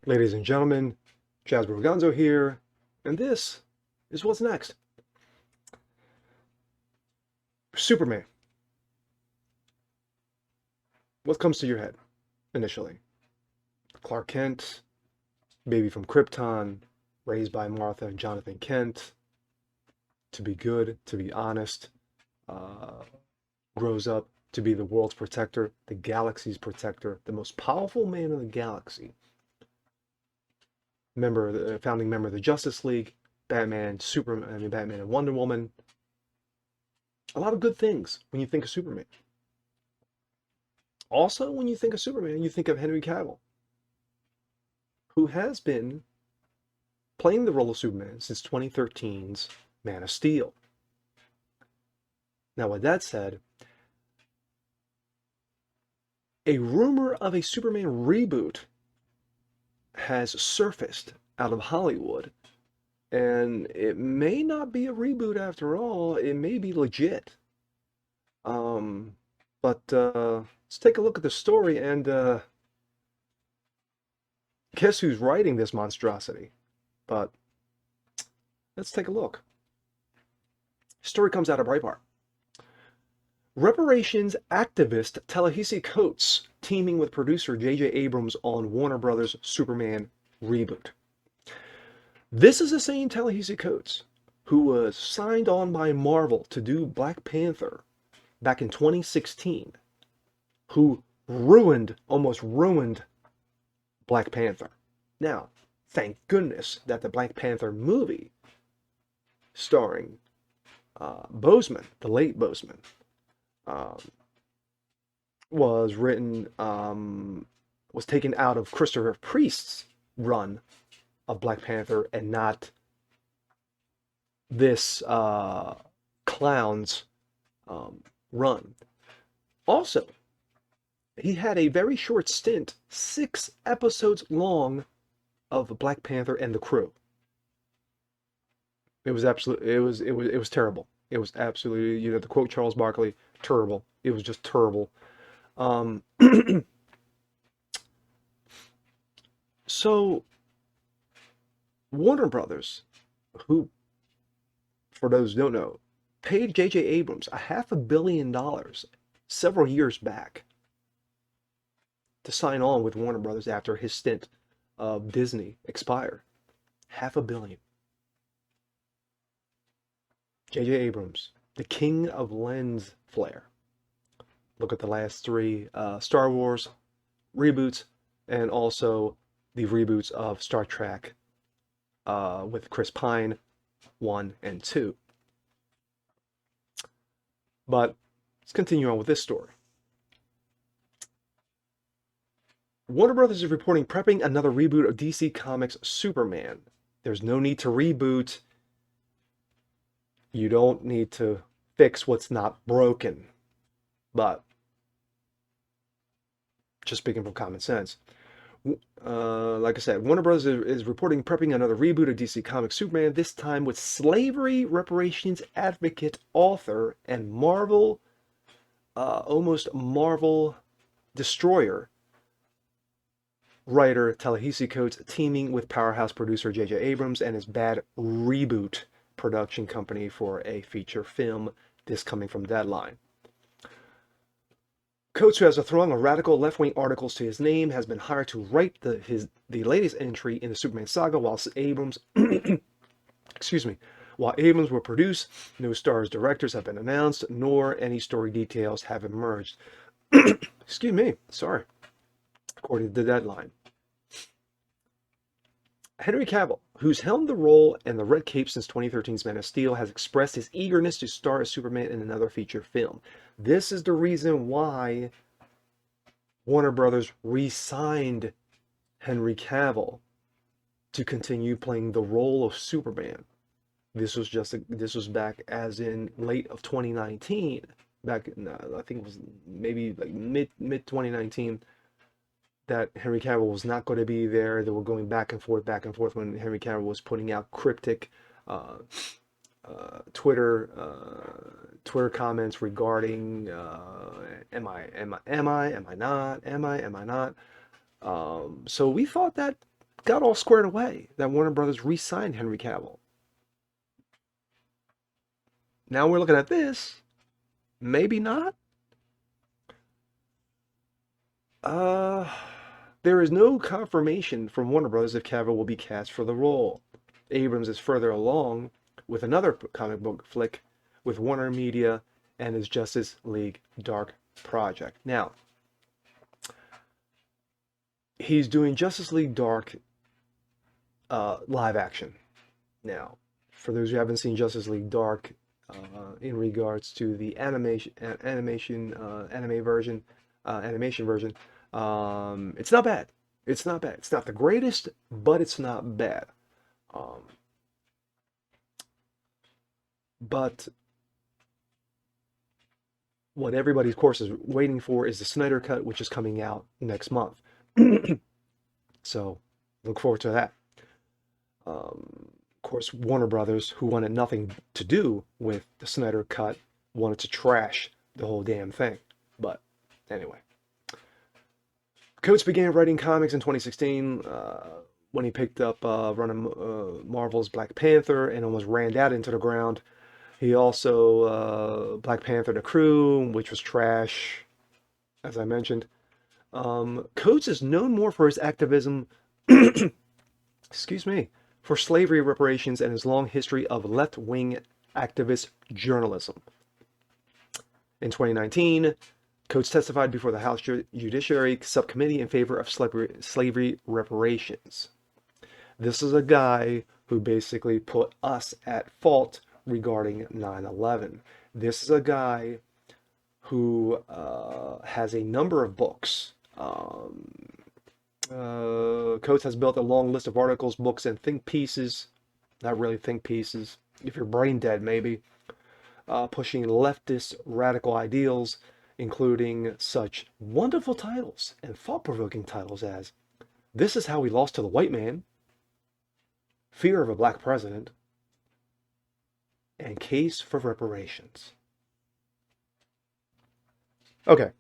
Ladies and gentlemen, Jasper Gonzo here, and this is what's next. Superman. What comes to your head initially? Clark Kent, baby from Krypton, raised by Martha and Jonathan Kent, to be good, to be honest, grows up to be the world's protector, the galaxy's protector, the most powerful man in the galaxy. Founding member of the Justice League, Batman and Wonder Woman. A lot of good things when you think of Superman. Also, when you think of Superman, you think of Henry Cavill, who has been playing the role of Superman since 2013's Man of Steel. Now, with that said, a rumor of a Superman reboot has surfaced out of Hollywood, and it may not be a reboot after all. It may be legit. But let's take a look at the story and guess who's writing this monstrosity? But let's take a look. Story comes out of Breitbart. Reparations activist Ta-Nehisi Coates teaming with producer J.J. Abrams on Warner Brothers' Superman reboot. This is the same Ta-Nehisi Coates who was signed on by Marvel to do Black Panther back in 2016, who almost ruined Black Panther. Now, thank goodness that the Black Panther movie starring Boseman, the late Boseman, was taken out of Christopher Priest's run of Black Panther and not this clown's run. Also, he had a very short stint, 6 episodes long, of Black Panther and the Crew. It was terrible. It was absolutely, to quote Charles Barkley, terrible. It was just terrible. So, Warner Brothers, who, for those who don't know, paid J.J. Abrams $500 million several years back to sign on with Warner Brothers after his stint of Disney expired. $500 million. J.J. Abrams, the king of lens flare. Look at the last 3 Star Wars reboots, and also the reboots of Star Trek with Chris Pine, 1 and 2. But let's continue on with this story. Warner Brothers is reporting prepping another reboot of DC Comics' Superman. There's no need to reboot. You don't need to fix what's not broken. But, just speaking from common sense, like I said, Warner Bros. Is reporting prepping another reboot of DC Comics Superman, this time with slavery reparations advocate, author, and almost Marvel destroyer writer Ta-Nehisi Coates teaming with powerhouse producer J.J. Abrams and his Bad Reboot production company for a feature film, this coming from Deadline. Coates, who has a throng of radical left-wing articles to his name, has been hired to write the latest entry in the Superman saga, while Abrams will produce. No stars directors have been announced, nor any story details have emerged. Excuse me, sorry. According to the Deadline. Henry Cavill, who's helmed the role in the Red Cape since 2013's Man of Steel, has expressed his eagerness to star as Superman in another feature film. This is the reason why Warner Brothers re-signed Henry Cavill to continue playing the role of Superman. This was back as in late of 2019. Back in, I think it was maybe like mid 2019. That Henry Cavill was not going to be there. They were going back and forth when Henry Cavill was putting out cryptic Twitter comments regarding am I not, am I not. So we thought that got all squared away, that Warner Brothers re-signed Henry Cavill. Now we're looking at this, maybe not. Uh, there is no confirmation from Warner Bros. If Cavill will be cast for the role. Abrams is further along with another comic book flick with Warner Media and his Justice League Dark project. Now, he's doing Justice League Dark live action. Now, for those who haven't seen Justice League Dark, in regards to the anime version, animation version, it's not bad. It's not bad. It's not the greatest, but it's not bad. Um, but what everybody, of course, is waiting for is the Snyder Cut, which is coming out next month. So look forward to that. Of course, Warner Brothers, who wanted nothing to do with the Snyder Cut, wanted to trash the whole damn thing. But anyway, Coates began writing comics in 2016 when he picked up running Marvel's Black Panther and almost ran that into the ground. He also Black Panther: The Crew, which was trash, as I mentioned. Coates is known more for his activism, excuse me, for slavery reparations and his long history of left-wing activist journalism. In 2019, Coates testified before the House Judiciary Subcommittee in favor of slavery reparations. This is a guy who basically put us at fault regarding 9/11. This is a guy who has a number of books. Coates has built a long list of articles, books, and think pieces. Not really think pieces. If you're brain dead, maybe. Pushing leftist radical ideals, including such wonderful titles and thought-provoking titles as "This is How We Lost to the White Man," "Fear of a Black President," and "Case for Reparations." Okay.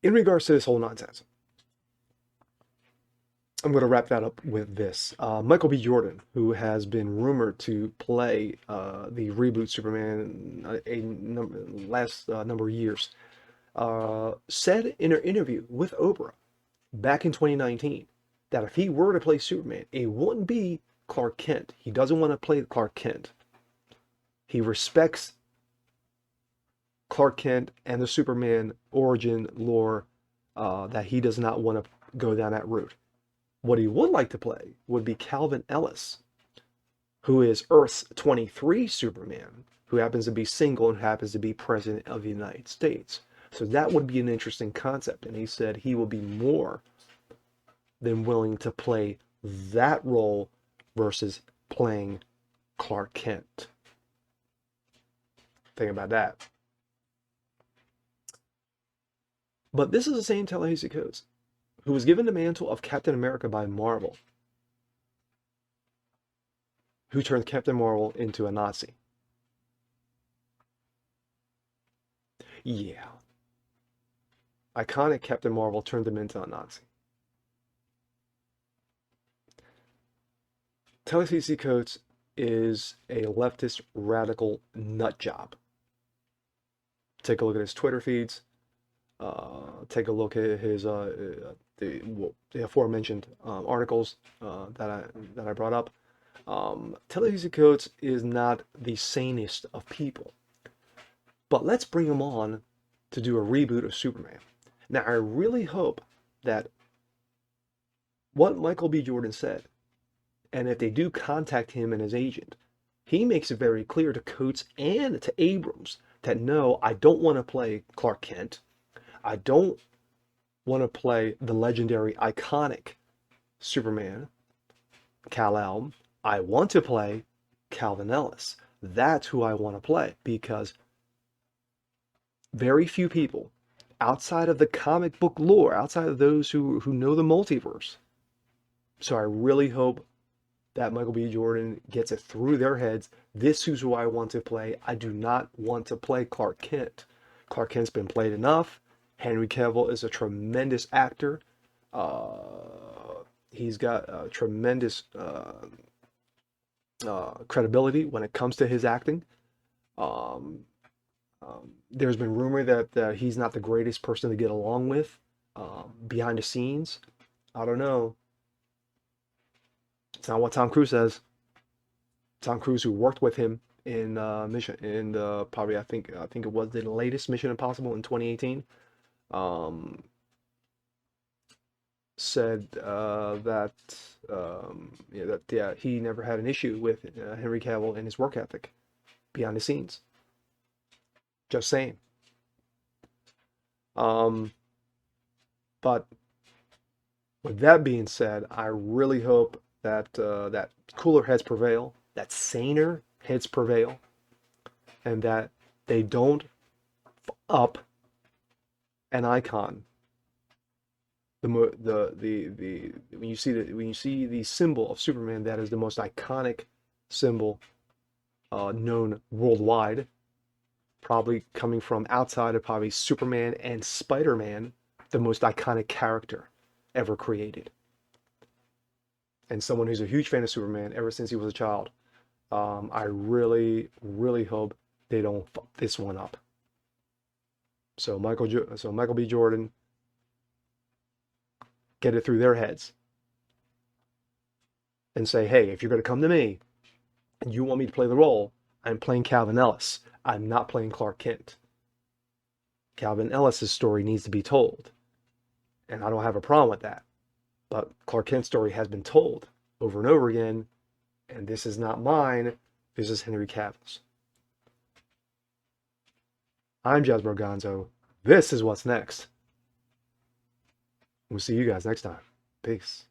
In regards to this whole nonsense, I'm going to wrap that up with this. Michael B. Jordan, who has been rumored to play the reboot Superman last number of years, said in an interview with Oprah back in 2019 that if he were to play Superman, it wouldn't be Clark Kent. He doesn't want to play Clark Kent. He respects Clark Kent and the Superman origin lore, that he does not want to go down that route. What he would like to play would be Calvin Ellis, who is Earth's 23 Superman, who happens to be single and happens to be president of the United States. So that would be an interesting concept. And he said he will be more than willing to play that role versus playing Clark Kent. Think about that. But this is the same Ta-Nehisi Coates, who was given the mantle of Captain America by Marvel, who turned Captain Marvel into a Nazi. Yeah. Iconic Captain Marvel turned him into a Nazi. Ta-Nehisi Coates is a leftist radical nut job. Take a look at his Twitter feeds. Take a look at his the aforementioned articles that I brought up. Ta-Nehisi Coates is not the sanest of people, but let's bring him on to do a reboot of Superman. Now, I really hope that what Michael B. Jordan said, and if they do contact him and his agent, he makes it very clear to Coates and to Abrams that no, I don't want to play Clark Kent. I don't want to play the legendary, iconic Superman, Kal-El. I want to play Calvin Ellis. That's who I want to play, because very few people outside of the comic book lore, outside of those who know the multiverse. So I really hope that Michael B. Jordan gets it through their heads. This is who I want to play. I do not want to play Clark Kent. Clark Kent's been played enough. Henry Cavill is a tremendous actor. He's got tremendous credibility when it comes to his acting. Um, there's been rumor that he's not the greatest person to get along with behind the scenes. I don't know. It's not what Tom Cruise says. Tom Cruise, who worked with him in Mission, in probably I think it was the latest Mission Impossible in 2018, um, said that he never had an issue with Henry Cavill and his work ethic behind the scenes. Just saying. Um, but with that being said, I really hope that cooler heads prevail, that saner heads prevail, and that they don't up an icon. The when you see the symbol of Superman, that is the most iconic symbol known worldwide, probably coming from outside of probably Superman and Spider-Man, the most iconic character ever created. And someone who's a huge fan of Superman ever since he was a child. I really, really hope they don't fuck this one up. So Michael B. Jordan, get it through their heads and say, hey, if you're going to come to me and you want me to play the role, I'm playing Calvin Ellis. I'm not playing Clark Kent. Calvin Ellis's story needs to be told, and I don't have a problem with that. But Clark Kent's story has been told over and over again, and this is not mine. This is Henry Cavill's. I'm Jasper Gonzo. This is what's next. We'll see you guys next time. Peace.